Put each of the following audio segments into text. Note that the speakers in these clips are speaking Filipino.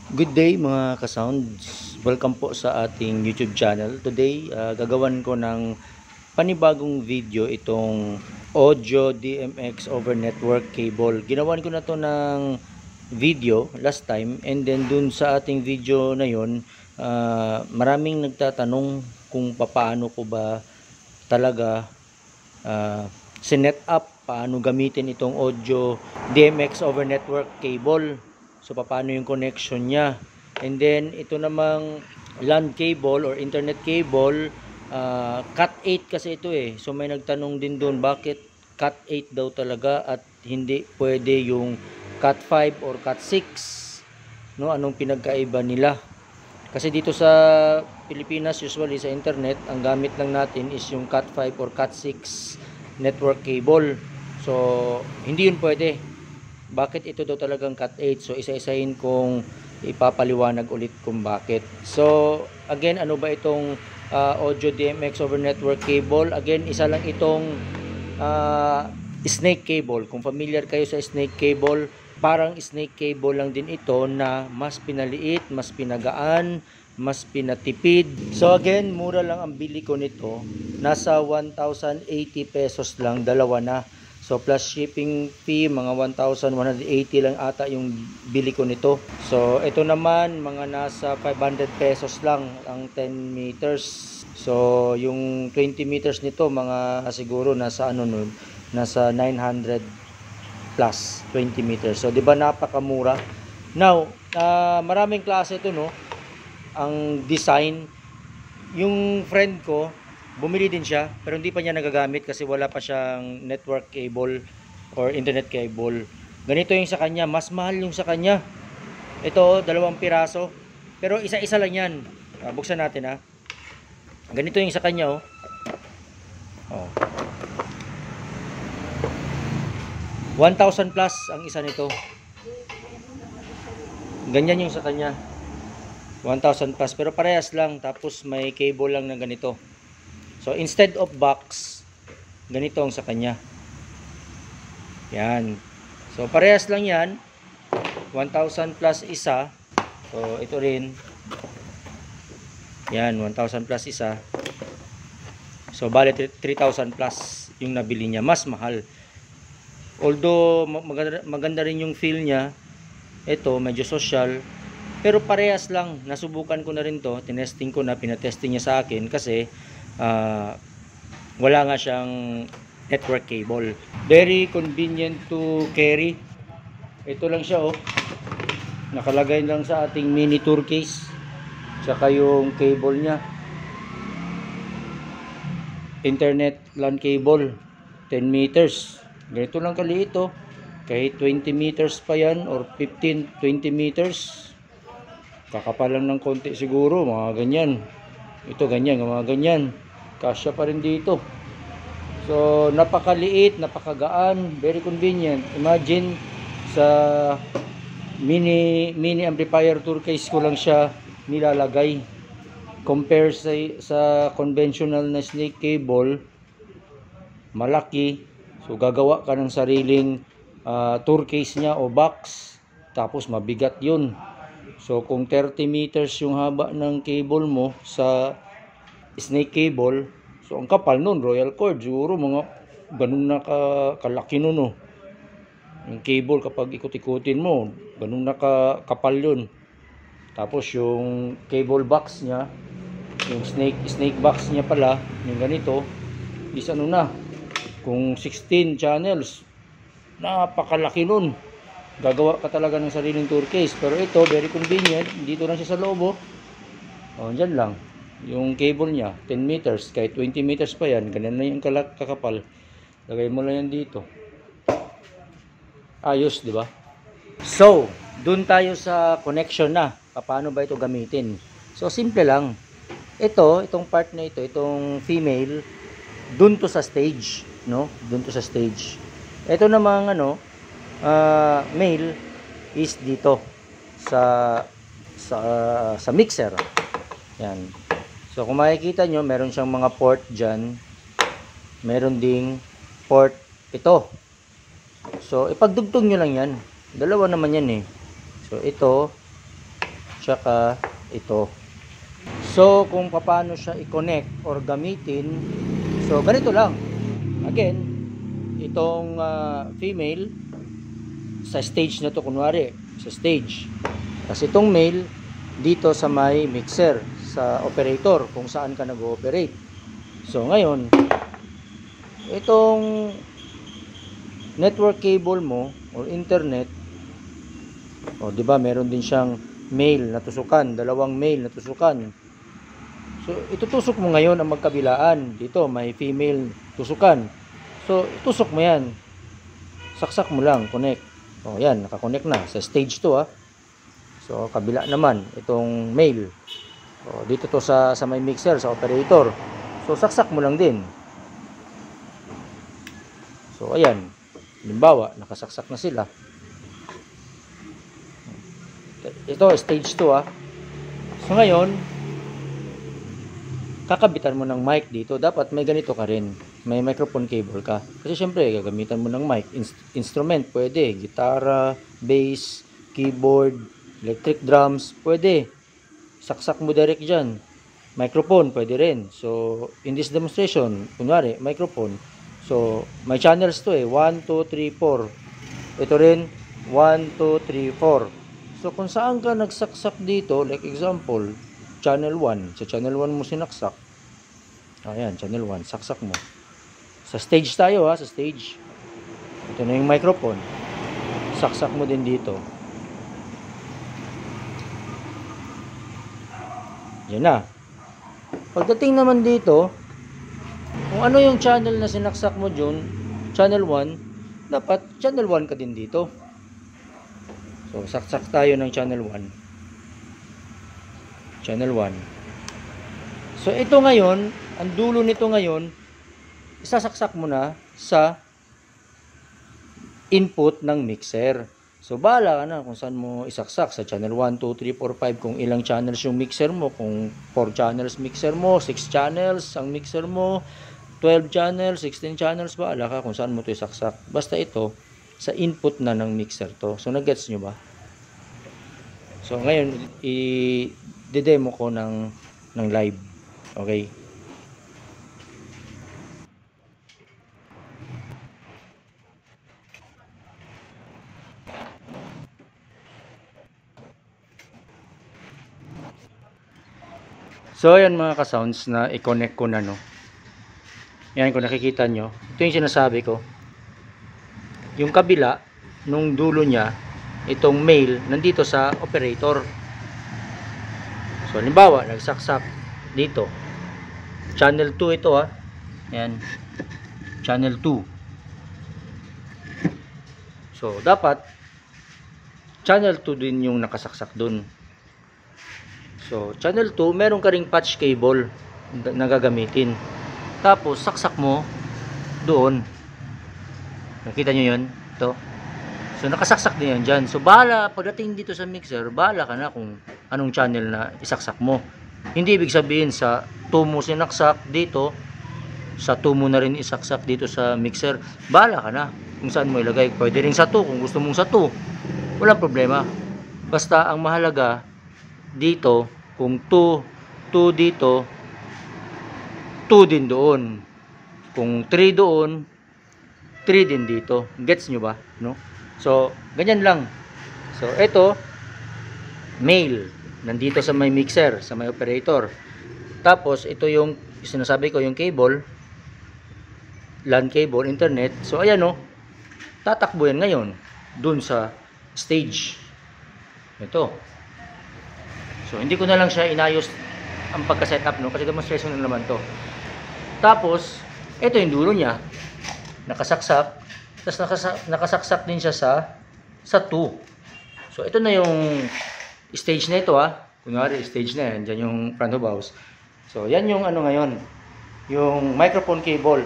Good day mga ka-sounds. Welcome po sa ating YouTube channel. Today, gagawan ko ng panibagong video itong audio DMX over network cable. Ginawan ko na to ng video last time, and then dun sa ating video na yon, maraming nagtatanong kung paano ko ba talaga sinet up, paano gamitin itong audio DMX over network cable. So paano yung connection niya, and then ito namang LAN cable or internet cable, cat 8 kasi ito so may nagtanong din doon bakit cat 8 daw talaga at hindi pwede yung cat 5 or cat 6, no? Anong pinagkaiba nila? Kasi dito sa Pilipinas, usually sa internet, ang gamit lang natin is yung cat 5 or cat 6 network cable. So hindi yun pwede. Bakit ito daw talagang cat 8? So isa-isahin kong ipapaliwanag ulit kung bakit. So again, ano ba itong audio DMX over network cable? Again, isa lang itong snake cable. Kung familiar kayo sa snake cable, parang snake cable lang din ito na mas pinaliit, mas pinagaan, mas pinatipid. So again, mura lang ang bili ko nito. Nasa 1,080 pesos lang, dalawa na. So plus shipping fee, mga 1,180 lang ata yung bili ko nito. So ito naman, mga nasa 500 pesos lang ang 10 meters. So yung 20 meters nito, mga siguro nasa nasa 900 plus 20 meters. So 'di ba napakamura? Now, maraming klase ito, no? Ang design, yung friend ko bumili din siya pero hindi pa niya nagagamit kasi wala pa siyang network cable or internet cable. Ganito yung sa kanya, mas mahal yung sa kanya. Ito, 2 piraso. Pero isa-isa lang yan. Buksan natin, ha. Ganito yung sa kanya, oh. Oh. 1,000 plus ang isa nito. Ganyan yung sa kanya. 1,000 plus pero parehas lang, tapos may cable lang na ganito. So instead of box, ganito ang sa kanya. Yan. So parehas lang yan. 1,000 plus isa. So ito rin. Yan, 1,000 plus isa. So bale 3,000 plus yung nabili niya. Mas mahal. Although maganda rin yung feel niya. Ito medyo social. Pero parehas lang. Nasubukan ko na rin to. Tinesting ko na. Pinatesting niya sa akin kasi wala nga siyang network cable. Very convenient to carry. Ito lang siya, oh. Nakalagay lang sa ating mini tour case. Tsaka yung cable niya. Internet LAN cable. 10 meters. Ganito lang kaliit, oh. Kahit 20 meters pa yan or 15, 20 meters. Kakapal lang ng konti siguro. Mga ganyan. Ito ganyan, mga ganyan. Kasya pa rin dito. So napakaliit, napakagaan, very convenient. Imagine sa mini amplifier tour case ko lang siya nilalagay. Compare sa conventional na snake cable, malaki. So gagawa ka ng sariling tour case niya o box, tapos mabigat yun. So kung 30 meters yung haba ng cable mo sa snake cable, so ang kapal nun, royal cord, siguro mga ganun na kalaki nun, oh. Yung cable kapag ikot-ikutin mo, ganun na kapal yun. Tapos yung cable box niya, yung snake box niya pala, yung ganito is kung 16 channels, napakalaki nun. Gagawa ka talaga ng sariling tour case. Pero ito, very convenient. Dito lang siya sa loob, oh, dyan lang yung cable niya, 10 meters, kahit 20 meters pa yan, ganyan na yung kakapal. Lagay mo lang yan dito. Ayos, di ba? So, dun tayo sa connection na. Paano ba ito gamitin? So, simple lang. Itong part na ito, itong female, dun to sa stage, no? Dun to sa stage. Ito namang male is dito sa mixer. Yan. So kung makikita nyo, meron siyang mga port dyan. Meron ding port ito. So ipagdugtong nyo lang yan. Dalawa naman yan, eh. So ito, tsaka ito. So, kung paano siya i-connect or gamitin, so ganito lang. Again, itong female, sa stage na to, kunwari, sa stage. Kasi itong male, dito sa may mixer, sa operator, kung saan ka nag-ooperate. So, ngayon, itong network cable mo, or internet, o, di ba, meron din siyang male na tusukan, dalawang male na tusukan. So, itutusok mo ngayon ang magkabilaan. Dito, may female tusukan. So, itusok mo yan. Saksak mo lang, connect. O, yan, nakakonect na. Sa stage 2, So, kabila naman, itong male. O, dito to sa may mixer, sa operator. So, saksak mo lang din. So, ayan. Halimbawa, nakasaksak na sila. Ito, stage 2, So, ngayon, kakabitan mo ng mic dito. Dapat may ganito ka rin. May microphone cable ka. Kasi syempre, gagamitan mo ng mic. Instrument, pwede. Gitara, bass, keyboard, electric drums, pwede. Saksak mo direct dyan. Microphone, pwede rin. So, in this demonstration, kunwari, microphone. So, may channels to 1, 2, 3, 4. Ito rin, 1, 2, 3, 4. So, kung saan ka nagsaksak dito, like example, channel 1. Sa channel 1 mo sinaksak. Ayan, channel 1. Saksak mo. Sa stage tayo, sa stage. Ito na yung microphone. Saksak mo din dito. Yan na. Pagdating naman dito, kung ano yung channel na sinaksak mo dyan, channel 1, dapat channel 1 ka din dito. So, saksak tayo ng channel 1. Channel 1. So, ito ngayon, ang dulo nito ngayon, isasaksak mo na sa input ng mixer. So, bahala ka na kung saan mo isaksak. Sa channel 1, 2, 3, 4, 5, kung ilang channels yung mixer mo. Kung 4 channels mixer mo, 6 channels ang mixer mo, 12 channels, 16 channels, bahala ka kung saan mo ito isaksak. Basta ito, sa input na ng mixer to. So, nag-gets nyo ba? So, ngayon, i-demo ko ng live. Okay? So, ayan mga ka-sounds na i-connect ko na, no. Ayan, kung nakikita nyo, ito yung sinasabi ko. Yung kabila, nung dulo niya, itong male, nandito sa operator. So, halimbawa, nagsaksak dito. Channel 2 ito, Ayan. Channel 2. So, dapat, channel 2 din yung nakasaksak dun. So, channel 2, meron ka ring patch cable na gagamitin. Tapos, saksak mo doon. Nakita nyo yun? Ito. So, nakasaksak din yan dyan. So, bahala, pagdating dito sa mixer, bahala ka na kung anong channel na isaksak mo. Hindi ibig sabihin sa 2 mo sinaksak dito, sa 2 mo na rin isaksak dito sa mixer. Bahala ka na kung saan mo ilagay. Pwede rin sa 2, kung gusto mong sa 2. Walang problema. Basta, ang mahalaga dito, kung 2 dito, 2 din doon. Kung 3 doon, 3 din dito. Gets nyo ba? No? So, ganyan lang. So, ito, male. Nandito sa may mixer, sa may operator. Tapos, ito yung sinasabi ko, yung cable, LAN cable, internet. So, ayan tatakbo yan ngayon dun sa stage. Ito. So, hindi ko na lang siya inayos ang pagka-setup, kasi demonstration na naman to. Tapos, ito yung dulo niya. Nakasaksak. Tapos, nakasaksak din siya sa 2. So, ito na yung stage na ito, Kunwari, stage na yan. Diyan yung front of house. So, yan yung ngayon. Yung microphone cable.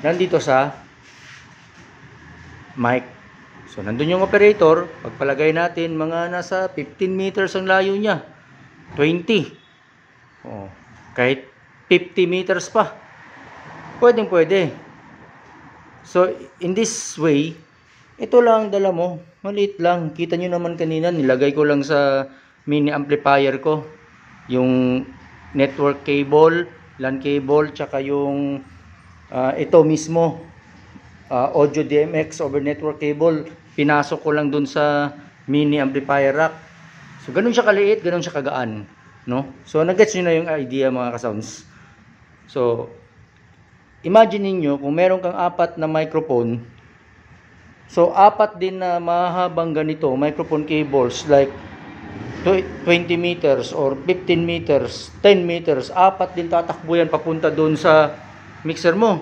Nandito sa mic. So, nandun yung operator. Pagpalagay natin, mga nasa 15 meters ang layo niya. 20. Kahit 50 meters pa. Pwede. So, in this way, Ito lang dala mo, maliit lang. Kita nyo naman kanina, nilagay ko lang sa mini amplifier ko yung network cable, LAN cable, tsaka yung ito mismo, audio DMX over network cable. Pinasok ko lang dun sa mini amplifier rack. So ganun siya kaliit, ganun siya kagaan, no? So nag-gets nyo na yung idea, mga ka-sounds. So imagine niyo kung meron kang apat na microphone. So apat din na mahabang ganito microphone cables, like 20 meters or 15 meters, 10 meters, apat din tatakbo yan papunta doon sa mixer mo.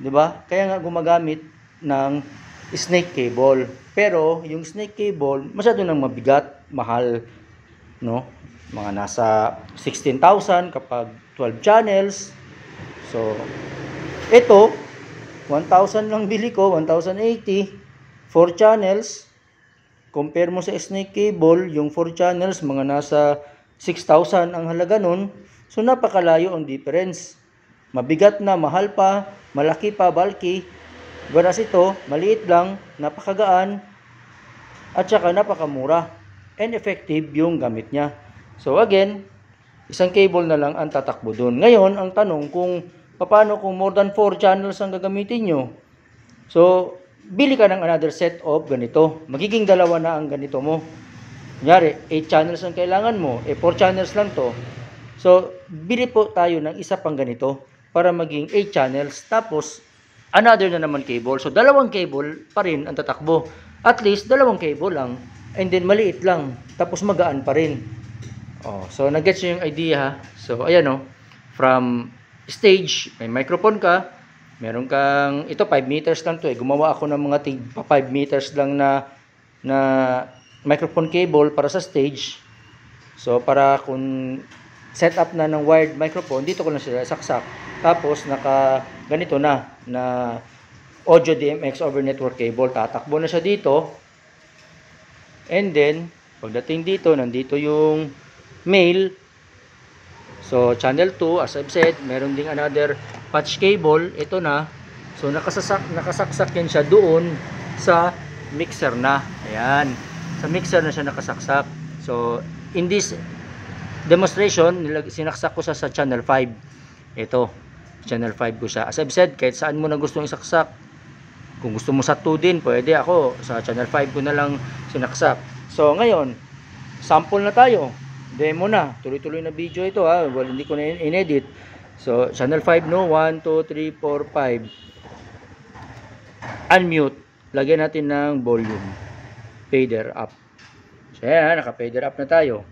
'Di ba? Kaya nga gumagamit ng snake cable. Pero yung snake cable masyado nang mabigat, mahal, no? Mga nasa 16,000 kapag 12 channels. So ito 1,000 lang bili ko, 1,080, 4 channels. Compare mo sa snake cable, yung 4 channels, mga nasa 6,000 ang halaga nun. So napakalayo ang difference. Mabigat na, mahal pa, malaki pa, bulky. Whereas ito, maliit lang, napakagaan, at saka napakamura. And effective yung gamit niya. So again, isang cable na lang ang tatakbo dun. Ngayon, ang tanong kung paano kung more than 4 channels ang gagamitin nyo. So, bili ka ng another set of ganito. Magiging dalawa na ang ganito mo. Kunyari, 8 channels ang kailangan mo. 4 channels lang to. So, bili po tayo ng isa pang ganito para maging 8 channels. Tapos, another na naman cable. So, dalawang cable pa rin ang tatakbo. At least, dalawang cable lang. And then, maliit lang. Tapos, magaan pa rin. Oh, so, nag-gets nyo yung idea, ha? So, ayan, oh. From stage, may microphone ka, meron kang, ito 5 meters lang to, gumawa ako ng mga 5 meters lang na microphone cable para sa stage. So para kung set up na ng wired microphone, dito ko lang sila saksak, tapos naka ganito na audio DMX over network cable, tatakbo na siya dito. And then pagdating dito, nandito yung male. So, channel 2, as I've said, meron ding another patch cable. Ito na. So, nakasaksak yan siya doon sa mixer na. Ayan. Sa mixer na siya nakasaksak. So, in this demonstration, sinaksak ko siya sa channel 5. Ito. Channel 5 ko siya. As I've said, kahit saan mo na gustong isaksak. Kung gusto mo sa 2 din, pwede. Ako, sa channel 5 ko na lang sinaksak. So, ngayon, sample na tayo. Demo na. Tuloy-tuloy na video ito, ha. Well, hindi ko na in-edit. So, channel 5, no? 1, 2, 3, 4, 5. Unmute. Lagyan natin ng volume. Fader up. So, yan. Naka-fader up na tayo.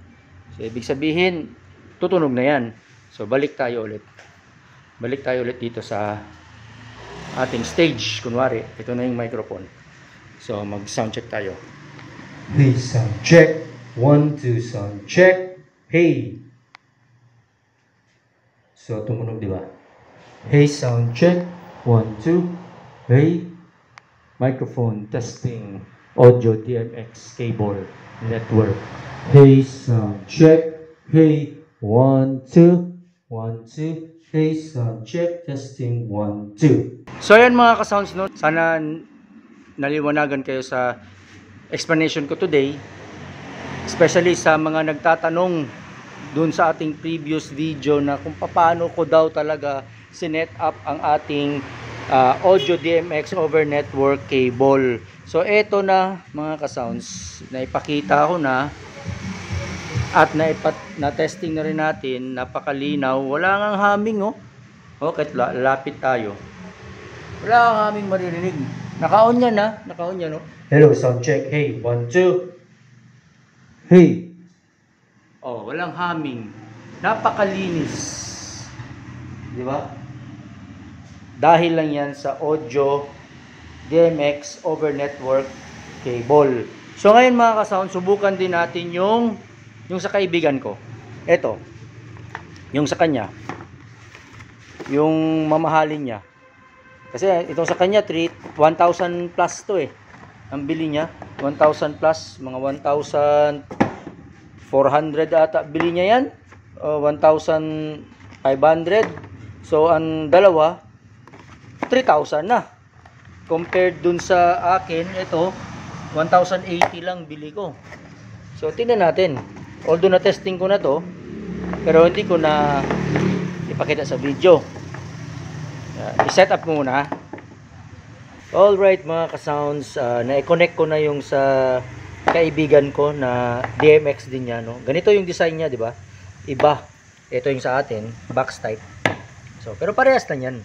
So, ibig sabihin, tutunog na yan. So, balik tayo ulit. Balik tayo ulit dito sa ating stage. Kunwari, ito na yung microphone. So, mag-sound check tayo. Please sound check. 1, 2, sound check. Hey. So, tumunog, di ba? Hey, sound check. 1, 2. Hey. Microphone testing. Audio DMX cable network. Hey, sound check. Hey. 1, 2. 1, 2. Hey, sound check. Testing. 1, 2. So, ayan mga ka-sounds, no? Sana naliwanagan kayo sa explanation ko today. Especially sa mga nagtatanong dun sa ating previous video na kung paano ko daw talaga sinet up ang ating audio DMX over network cable. So eto na mga ka-sounds, naipakita ko na at na-testing na rin natin, napakalinaw, wala ngang humming, oh. Okay, lapit tayo. Wala kang humming maririnig. Naka-on yan, ha? Naka-on yan, oh. Hello, sound check. Hey, 1, 2. Hey. Oh, walang humming. Napakalinis. Di ba? Dahil lang yan sa audio DMX over network cable. So ngayon mga ka-sound, subukan din natin yung sa kaibigan ko. Ito. Yung sa kanya. Yung mamahalin niya. Kasi itong sa kanya 1,000 plus to eh. Ang bili niya 1,000 plus, mga 1,400 ata bili niya yan, 1,500. So ang dalawa 3,000 na. compared dun sa akin, ito 1,080 lang bili ko. So tingnan natin. Although na testing ko na to, pero hindi ko na ipakita sa video. I-set up muna. Alright mga ka-sounds, na-connect ko na yung sa kaibigan ko na DMX din niya, no. Ganito yung design niya, di ba? Iba. Ito yung sa atin, box type. So, pero parehas na yan.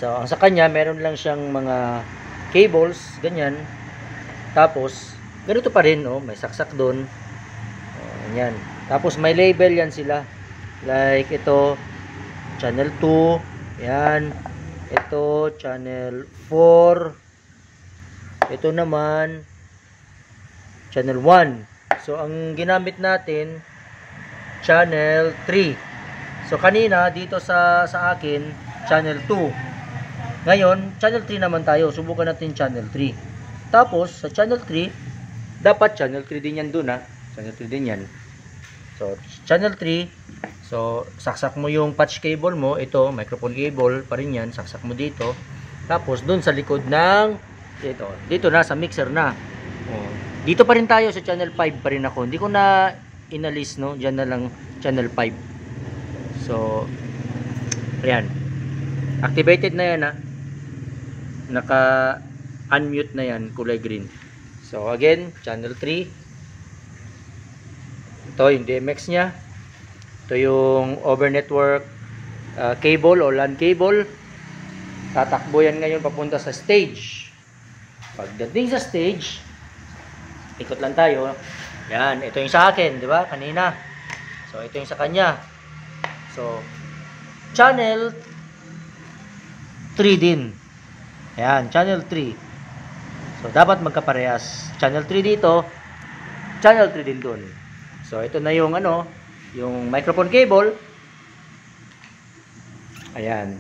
So, ang sa kanya, meron lang siyang mga cables, ganyan. Tapos, ganito pa rin, no. May saksak doon. Ganyan. Tapos, may label yan sila. Like, ito, channel 2. Yan. Ito, channel 4. Ito naman, channel 1. So, ang ginamit natin, channel 3. So, kanina, dito sa akin, channel 2. Ngayon, channel 3 naman tayo. Subukan natin channel 3. Tapos, sa channel 3, dapat channel 3 din yan dun, ha. Channel 3 din yan. So, channel 3. So, saksak mo yung patch cable mo. Ito, microphone cable pa rin yan. Saksak mo dito. Tapos, dun sa likod ng dito na, sa mixer na. Dito pa rin tayo sa channel 5 pa rin ako. Hindi ko na inalis, no? Diyan na lang channel 5. So, ayan. Activated na yan, ha. Naka-unmute na yan, kulay green. So, again, channel 3. Ito yung DMX nya. Ito yung over network cable o LAN cable. Tatakbo yan ngayon papunta sa stage. Pagdating sa stage, ikot lang tayo. Yan, ito yung sa akin, di ba? Kanina. So, ito yung sa kanya. So, channel 3 din. Ayan, channel 3. So, dapat magkaparehas. Channel 3 dito, channel 3 din dun. So, ito na yung yung microphone cable. Ayan.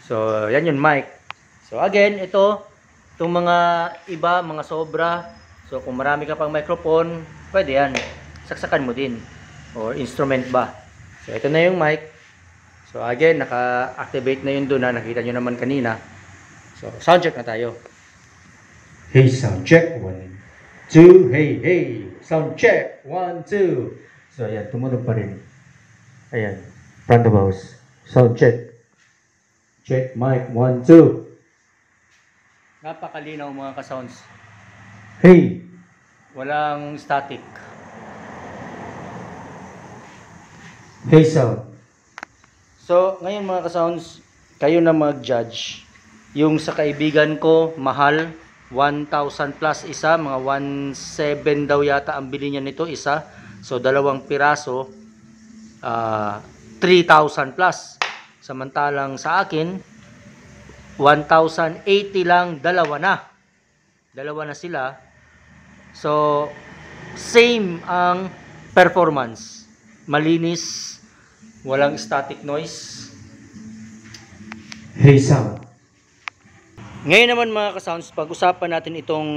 So, yan yung mic. So, again, itong mga iba, mga sobra. So, kung marami ka pang microphone, pwede yan. Saksakan mo din. Or instrument ba. So, ito na yung mic. So, again, naka-activate na yun doon na. Nakita nyo naman kanina. So, sound check na tayo. Hey, sound check. 1, 2. Hey, hey. Sound check. 1, 2. So, ayan, tumunog pa rin. Ayan, front of house. Sound check. Check, mic, 1, 2. Napakalinaw mga ka-sounds. Hey. Walang static. Hey, sound. So, ngayon mga ka-sounds, kayo na mag-judge. Yung sa kaibigan ko, mahal. 1,000 plus isa. Mga 1,700 daw yata ang bili niya nito isa. So, 2 piraso, 3,000 plus. Samantalang sa akin, 1,080 lang, dalawa na sila. So, same ang performance. Malinis, walang static noise. Hey, sound. Ngayon naman mga ka-sounds, pag-usapan natin itong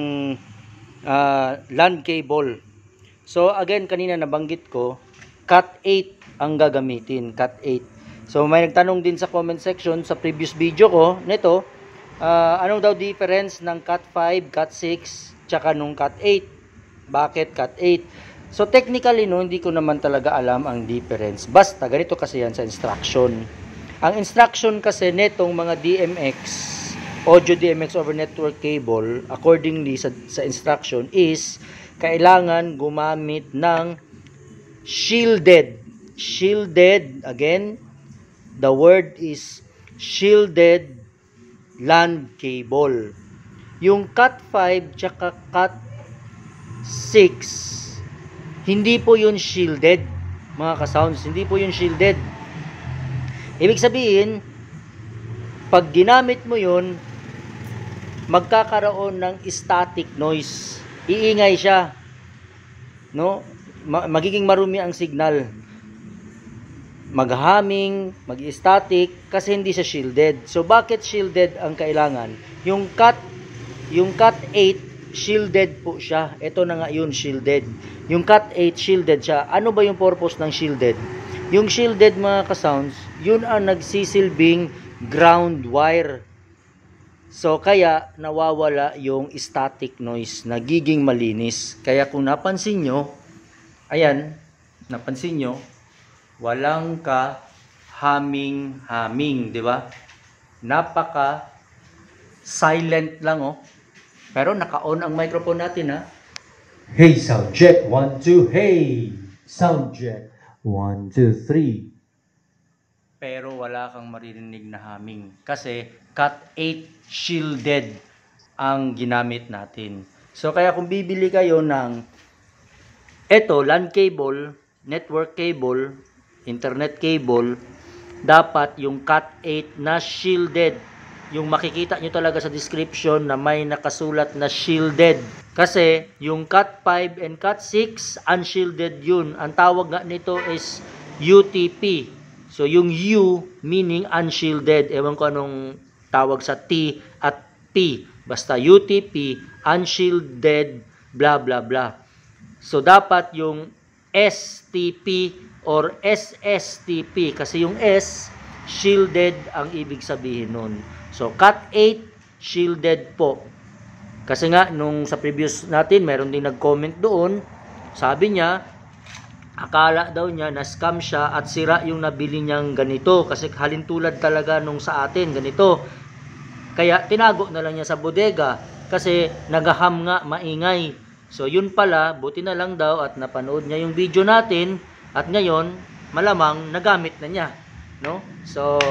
LAN cable. So again, kanina nabanggit ko, Cat 8 ang gagamitin, Cat 8. So may nagtanong din sa comment section sa previous video ko nito, anong daw difference ng Cat 5, Cat 6, tsaka nung Cat 8? Bakit Cat 8? So technically no, hindi ko naman talaga alam ang difference. Basta ganito kasi yan sa instruction. Ang instruction kasi netong mga DMX, audio DMX over network cable, accordingly sa instruction is kailangan gumamit ng shielded. Shielded, again, the word is shielded LAN cable. Yung Cat 5 tsaka Cat 6, hindi po yun shielded, mga ka-sounds. Hindi po yun shielded. Ibig sabihin, pag ginamit mo yun, magkakaroon ng static noise. Iingay siya. No? Magiging marumi ang signal. Mag-humming, mag-static, kasi hindi siya shielded. So, bakit shielded ang kailangan? Yung Cat 8, shielded po siya. Ito na nga yun, shielded. Yung Cat 8, shielded siya. Ano ba yung purpose ng shielded? Yung shielded, mga ka-sounds, yun ang nagsisilbing ground wire. So kaya nawawala yung static noise, nagiging malinis. Kaya kung napansin nyo, ayan, napansin nyo, walang ka humming, di ba? Napaka silent lang oh. Pero naka-on ang microphone natin ha. Hey, sound check. 1, 2. Hey, sound check. 1, 2, 3. Pero wala kang maririnig na humming kasi Cat 8 shielded ang ginamit natin. So kaya kung bibili kayo ng LAN cable, network cable, internet cable, dapat yung Cat 8 na shielded. Yung makikita nyo talaga sa description na may nakasulat na shielded. Kasi yung Cat 5 and Cat 6 unshielded yun. Ang tawag nga nito is UTP. So, yung U meaning unshielded. Ewan ko anong tawag sa T at P. Basta UTP, unshielded, blah, blah, blah. So, dapat yung STP or SSTP. Kasi yung S, shielded ang ibig sabihin nun. So, Cat 8, shielded po. Kasi nga, nung sa previous natin, meron din nag-comment doon. Sabi niya, akala daw niya na scam siya at sira yung nabili niyang ganito kasi halintulad talaga nung sa atin ganito. Kaya tinago na lang niya sa bodega kasi nagaham nga, maingay. So yun pala, buti na lang daw at napanood niya yung video natin at ngayon malamang nagamit na niya, no? So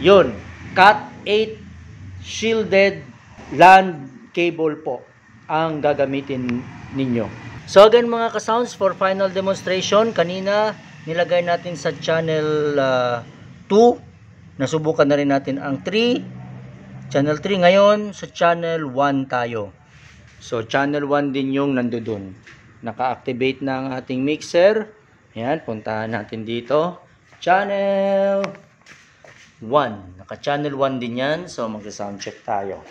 yun, Cat 8 shielded LAN cable po ang gagamitin ninyo. So again mga ka-sounds, for final demonstration, kanina nilagay natin sa channel 2, nasubukan na rin natin ang 3, channel 3, ngayon sa channel 1 tayo. So channel 1 din yung nandoon. Naka-activate na ang ating mixer. Ayan, puntahan natin dito. Channel 1. Naka-channel 1 din yan. So mag-sound check tayo.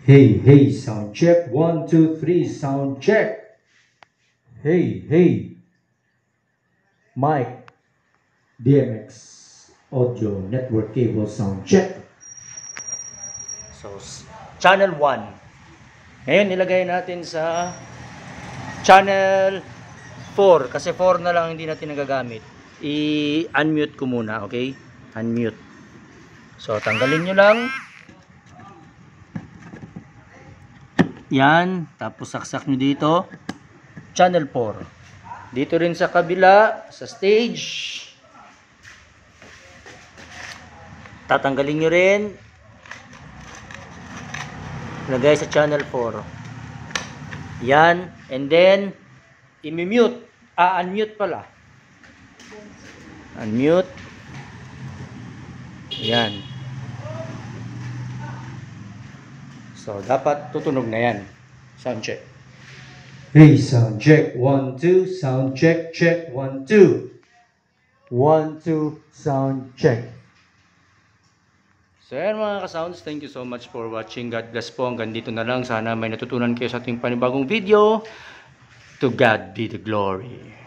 Hey, hey, sound check. 1, 2, 3, sound check. Hey, hey. Mic, DMX, audio, network cable, sound check. So, channel 1. Ngayon, nilagay natin sa channel 4. Kasi 4 na lang hindi natin nagagamit. I-unmute ko muna, okay? Unmute. So, tanggalin nyo lang. Yan, tapos saksak nyo dito, channel 4. Dito rin sa kabila, sa stage, tatanggalin nyo rin, lagay sa channel 4. Yan, and then, i-mute, unmute pala. Unmute. Yan. So, dapat tutunog na yan. Sound check. Hey, sound check. 1, 2. Sound check. Check. 1, 2. 1, 2. Sound check. So, yan mga ka-sounds. Thank you so much for watching. God bless po. Hanggang dito na lang. Sana may natutunan kayo sa ating panibagong video. To God be the glory.